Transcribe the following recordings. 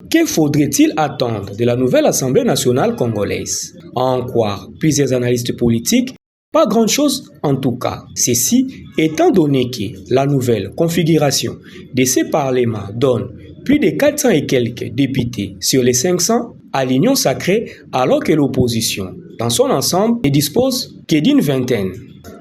Que faudrait-il attendre de la nouvelle Assemblée nationale congolaise? À en croire plusieurs analystes politiques, pas grand-chose en tout cas. Ceci étant donné que la nouvelle configuration de ces parlements donne plus de 400 et quelques députés sur les 500 à l'Union sacrée, alors que l'opposition, dans son ensemble, ne dispose que d'une vingtaine.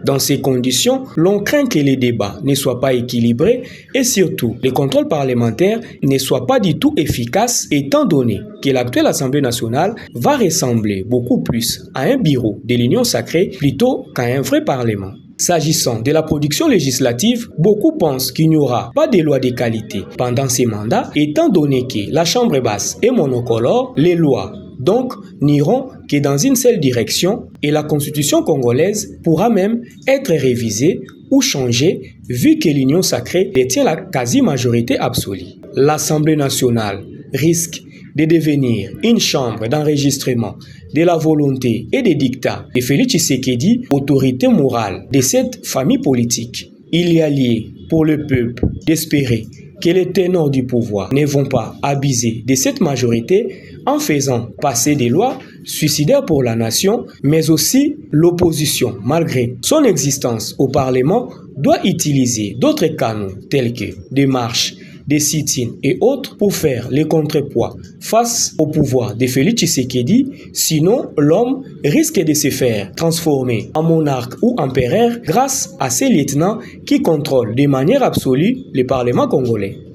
Dans ces conditions, l'on craint que les débats ne soient pas équilibrés et surtout, les contrôles parlementaires ne soient pas du tout efficaces, étant donné que l'actuelle Assemblée nationale va ressembler beaucoup plus à un bureau de l'Union sacrée plutôt qu'à un vrai Parlement. S'agissant de la production législative, beaucoup pensent qu'il n'y aura pas de loi de qualité pendant ces mandats, étant donné que la Chambre basse est monocolore, les lois donc n'iront que dans une seule direction et la constitution congolaise pourra même être révisée ou changée vu que l'Union sacrée détient la quasi-majorité absolue. L'Assemblée nationale risque de devenir une chambre d'enregistrement de la volonté et des dictats de Félix Tshisekedi, autorité morale de cette famille politique. Il y a lieu pour le peuple d'espérer que les ténors du pouvoir ne vont pas abuser de cette majorité en faisant passer des lois suicidaires pour la nation, mais aussi l'opposition, malgré son existence au Parlement, doit utiliser d'autres canaux tels que des marches, des sit-ins et autres pour faire les contrepoids face au pouvoir de Félix Tshisekedi, sinon l'homme risque de se faire transformer en monarque ou empereur grâce à ces lieutenants qui contrôlent de manière absolue le Parlement congolais.